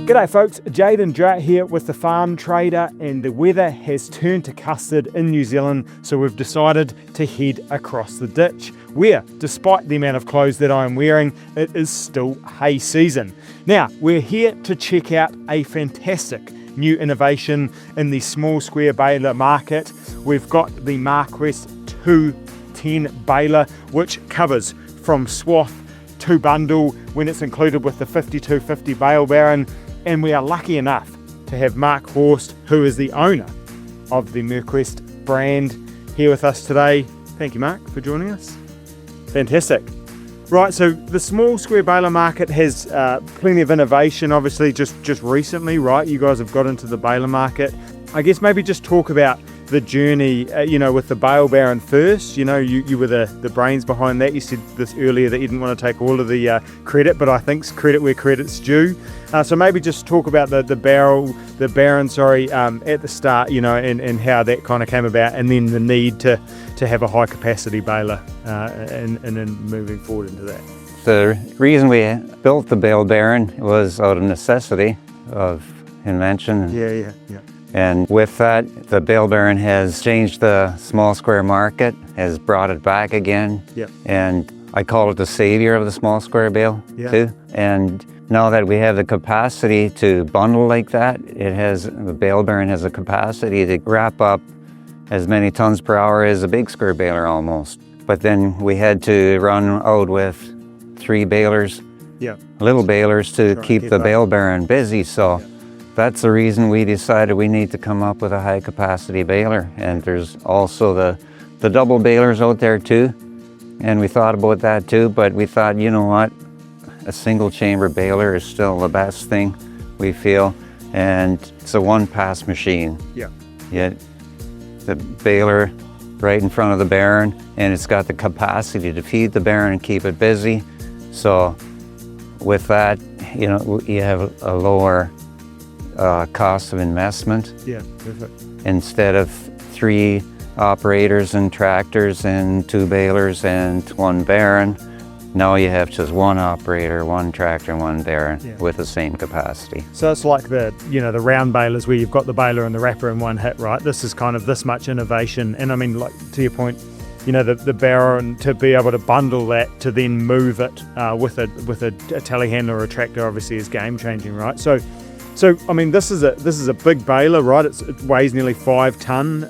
G'day folks, Jaden Drat here with the Farm Trader, and the weather has turned to custard in New Zealand, so we've decided to head across the ditch, where, despite the amount of clothes that I'm wearing, it is still hay season. Now, we're here to check out a fantastic new innovation in the small square baler market. We've got the Marcrest 210 baler, which covers from swath to bundle when it's included with the 5250 Bale Baron, and we are lucky enough to have Mark Horst, who is the owner of the Marcrest brand, here with us today. Thank you, Mark, for joining us. Fantastic. Right, so the small square baler market has plenty of innovation, obviously just recently, right? You guys have got into the baler market. I guess maybe just talk about the journey, with the Bale Baron first. You were the brains behind that. You said this earlier that you didn't want to take all of the credit, but I think credit where credit's due. So maybe just talk about the Baron, at the start, and how that kind of came about, and then the need to have a high capacity baler, and then moving forward into that. The reason we built the Bale Baron was out of necessity of invention. Yeah. And with that, the Bale Baron has changed the small square market, has brought it back again. Yep. And I call it the savior of the small square bale too. And now that we have the capacity to bundle like that, the Bale Baron has a capacity to wrap up as many tons per hour as a big square baler almost. But then we had to run out with 3 balers, little balers, to keep the Bale Baron busy. So that's the reason we decided we need to come up with a high capacity baler. And there's also the double balers out there too. And we thought about that too, but we thought, you know what? A single chamber baler is still the best thing, we feel. And it's a one-pass machine. Yeah. Yet the baler right in front of the Baron, and it's got the capacity to feed the Baron and keep it busy. So with that, you have a lower cost of investment. Yeah, perfect. Instead of 3 operators and tractors and 2 balers and 1 Baron, now you have just 1 operator, 1 tractor, and 1 Baron with the same capacity. So it's like the round balers where you've got the baler and the wrapper in one hit, right? This is kind of this much innovation. And I mean, like, to your point, the Baron, to be able to bundle that, to then move it with a telehandler or a tractor, obviously is game changing, right? So I mean, this is a big baler, right? It weighs nearly 5 ton.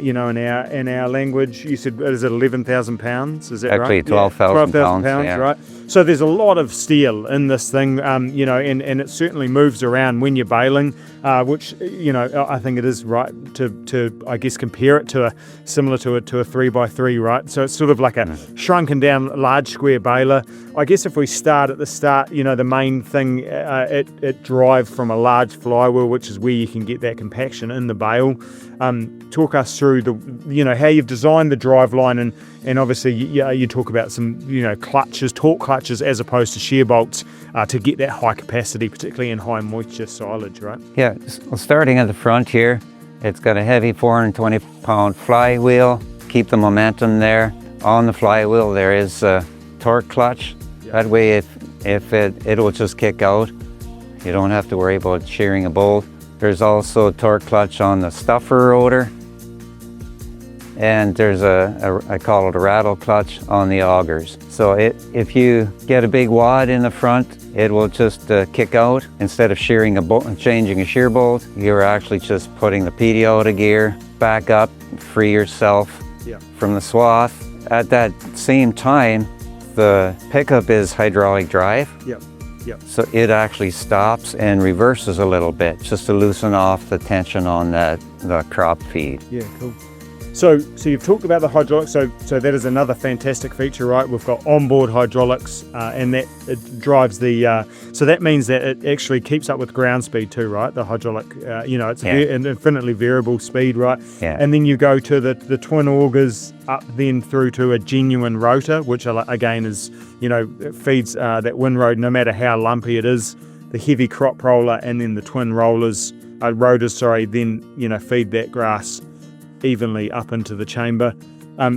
In our language, you said, is it 11,000 pounds? Is that right? Actually, 12,000 pounds, yeah. Right? So there's a lot of steel in this thing, and it certainly moves around when you're baling, which I think it is right to I guess compare it to similar to a 3x3, right? So it's sort of like a shrunken down large square baler. I guess if we start at the start, the main thing, it drives from a large flywheel, which is where you can get that compaction in the bale. Talk us through how you've designed the drive line, and obviously you talk about some torque clutches as opposed to shear bolts to get that high capacity, particularly in high moisture silage, right? Yeah, starting at the front here, it's got a heavy 420 pound flywheel, keep the momentum there. On the flywheel there is a torque clutch. That way it will just kick out. You don't have to worry about shearing a bolt. There's also a torque clutch on the stuffer rotor. And there's I call it a rattle clutch on the augers. So if you get a big wad in the front, it will just kick out. Instead of shearing a bolt and changing a shear bolt, you're actually just putting the PD out of gear, back up, free yourself from the swath. At that same time, the pickup is hydraulic drive. Yep. So it actually stops and reverses a little bit just to loosen off the tension on the crop feed. Yeah, cool. So you've talked about the hydraulics, so that is another fantastic feature, right? We've got onboard hydraulics, and that it drives the, so that means that it actually keeps up with ground speed too, right? The hydraulic, it's an infinitely variable speed, right? Yeah. And then you go to the twin augers up then through to a genuine rotor, which again is, feeds that windrow, no matter how lumpy it is, the heavy crop roller, and then the twin rotors, then, feed that grass evenly up into the chamber.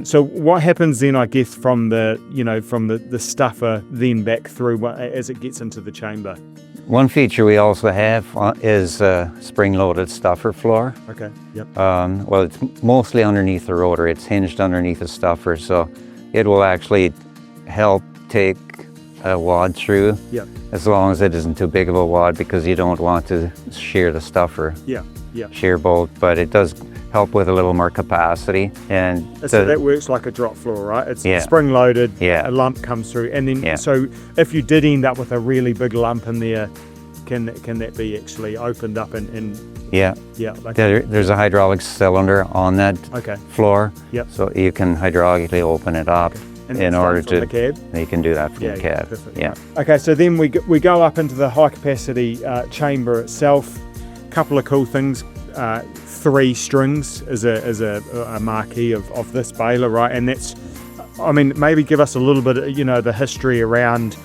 So what happens then, I guess, from the stuffer then back through as it gets into the chamber? One feature we also have is a spring-loaded stuffer floor. Okay, yep. Well, it's mostly underneath the rotor. It's hinged underneath the stuffer, so it will actually help take a wad through, Yep. as long as it isn't too big of a wad, because you don't want to shear the stuffer, Yeah, yeah. shear bolt, but it does help with a little more capacity. And So that works like a drop floor, right? It's Yeah. spring loaded, Yeah. a lump comes through, and then Yeah. so if you did end up with a really big lump in there, can that be actually opened up and yeah, like there's a hydraulic cylinder on that okay, floor, Yep. so you can hydraulically open it up and in that's order done from to. the cab? You can do that from Yeah, the yeah, cab. perfect. Yeah. Okay, so then we go up into the high capacity chamber itself. Couple of cool things. 3 strings is a marquee of this baler, right? And that's, I mean, maybe give us a little bit, the history around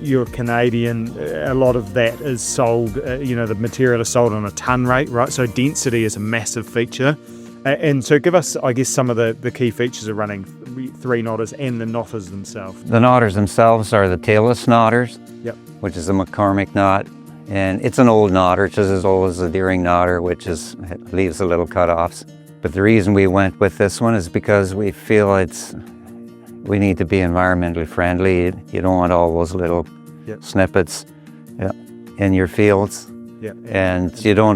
you're Canadian. A lot of that is sold, the material is sold on a ton rate, right? So density is a massive feature. And so give us, I guess, some of the key features of running 3 knotters and the knotters themselves. The knotters themselves are the tailless knotters, Yep. which is a McCormick knot. And it's an old knotter, just as old as the Deering knotter, which leaves the little cutoffs. But the reason we went with this one is because we feel we need to be environmentally friendly. You don't want all those little Yep. snippets in your fields. Yeah. And you don't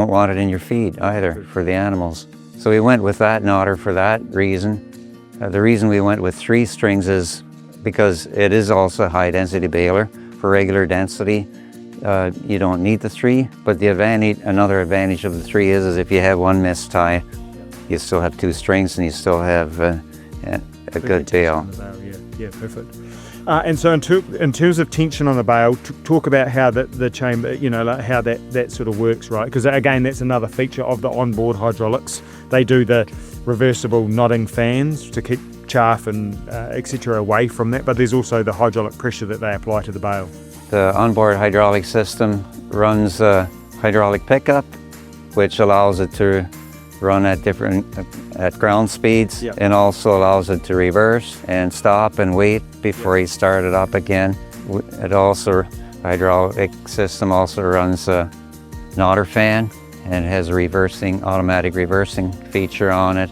want it in your feed either for the animals. So we went with that knotter for that reason. The reason we went with 3 strings is because it is also a high density baler. For regular density, you don't need the 3, but another advantage of the 3 is if you have one missed tie, you still have 2 strings and you still have a good bale. Yeah, perfect. And so in terms of tension on the bale, talk about how the chamber, like how that sort of works, right? Because again, that's another feature of the onboard hydraulics. They do the reversible knotting fans to keep chaff and etc. away from that, but there's also the hydraulic pressure that they apply to the bale. The onboard hydraulic system runs a hydraulic pickup, which allows it to run at ground speeds, Yep. and also allows it to reverse and stop and wait before you start it up again. The hydraulic system also runs a knotter fan and has a automatic reversing feature on it,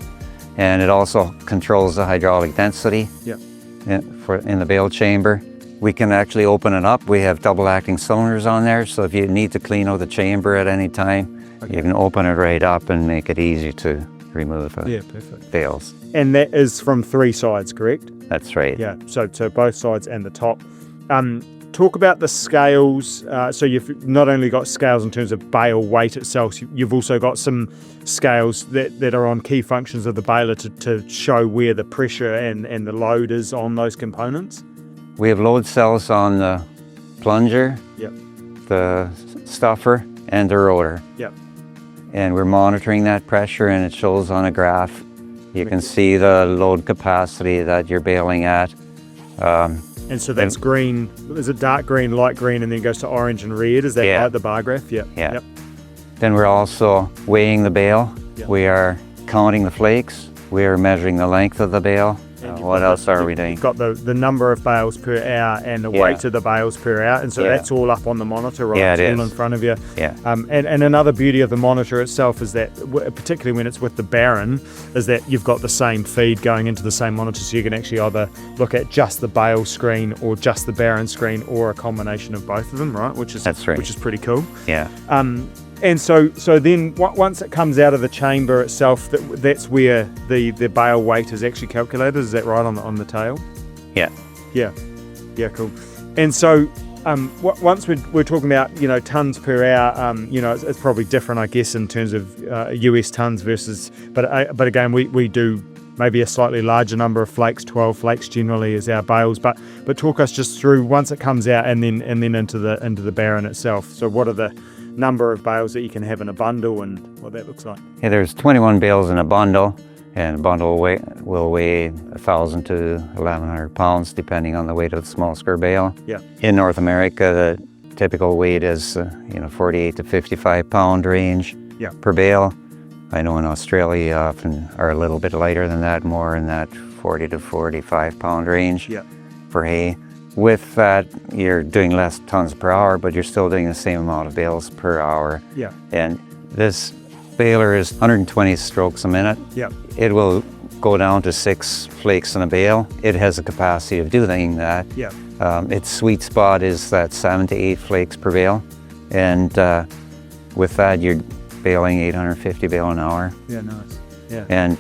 and it also controls the hydraulic density Yep. in the bale chamber. We can actually open it up. We have double acting cylinders on there, so if you need to clean out the chamber at any time, you can open it right up and make it easy to remove Perfect. bales. And that is from 3 sides, correct? That's right. Yeah, so both sides and the top. Talk about the scales. So you've not only got scales in terms of bale weight itself, you've also got some scales that are on key functions of the baler to show where the pressure and the load is on those components. We have load cells on the plunger, Yep. the stuffer, and the rotor. Yep. And we're monitoring that pressure, and it shows on a graph. You can see the load capacity that you're baling at. And so that's green. Is it dark green, light green, and then goes to orange and red? Is that Yeah. right, the bar graph? Yeah. Yeah. Yep. Then we're also weighing the bale. Yep. We are counting the flakes. We are measuring the length of the bale. And you've What got else are we doing? You've got the number of bales per hour and the weight of the bales per hour, and so Yeah. that's all up on the monitor, right? Yeah, it It's all is. in front of you. Yeah. And another beauty of the monitor itself is that, particularly when it's with the Baron, is that you've got the same feed going into the same monitor, so you can actually either look at just the Bale screen or just the Baron screen, or a combination of both of them, right? That's right. Which is pretty cool. Yeah. And so then once it comes out of the chamber itself, that's where the bale weight is actually calculated. Is that right, on the tail? Yeah. Yeah, cool. And so once we're talking about tons per hour, it's probably different, I guess, in terms of US tons versus. But again, we do maybe a slightly larger number of flakes. 12 flakes generally is our bales. But talk us just through once it comes out and then into the Baron itself. So what are the number of bales that you can have in a bundle and what that looks like? Yeah, there's 21 bales in a bundle, and a bundle will weigh 1,000 to 1,100 pounds, depending on the weight of the small square bale. Yeah. In North America, the typical weight is 48 to 55 pound range per bale. I know in Australia you often are a little bit lighter than that, more in that 40 to 45 pound range for hay. with that, you're doing less tons per hour, but you're still doing the same amount of bales per hour. Yeah. And this baler is 120 strokes a minute. Yeah. It will go down to 6 flakes in a bale. It has the capacity of doing that. Yeah. Its sweet spot is that 7 to 8 flakes per bale. And with that, you're baling 850 bale an hour. Yeah, nice. Yeah. And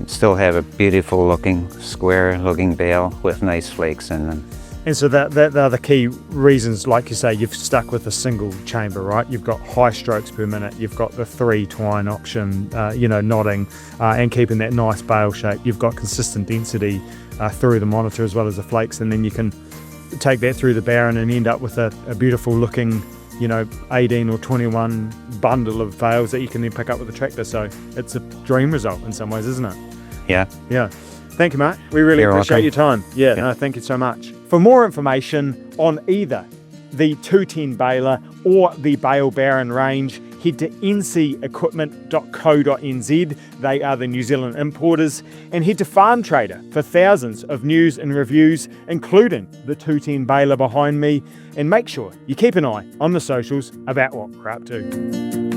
still have a beautiful looking, square looking bale with nice flakes in them. And so that are the key reasons, like you say, you've stuck with a single chamber, right? You've got high strokes per minute, you've got the 3 twine option, knotting and keeping that nice bale shape. You've got consistent density through the monitor as well as the flakes, and then you can take that through the Baron and end up with a beautiful looking, 18 or 21 bundle of bales that you can then pick up with the tractor. So it's a dream result in some ways, isn't it? Yeah. Yeah. Thank you, Mark. We really appreciate your time. Yeah, no, thank you so much. For more information on either the 210 baler or the Bale Baron range, head to ncequipment.co.nz. They are the New Zealand importers. And head to Farm Trader for thousands of news and reviews, including the 210 baler behind me. And make sure you keep an eye on the socials about what we're up to.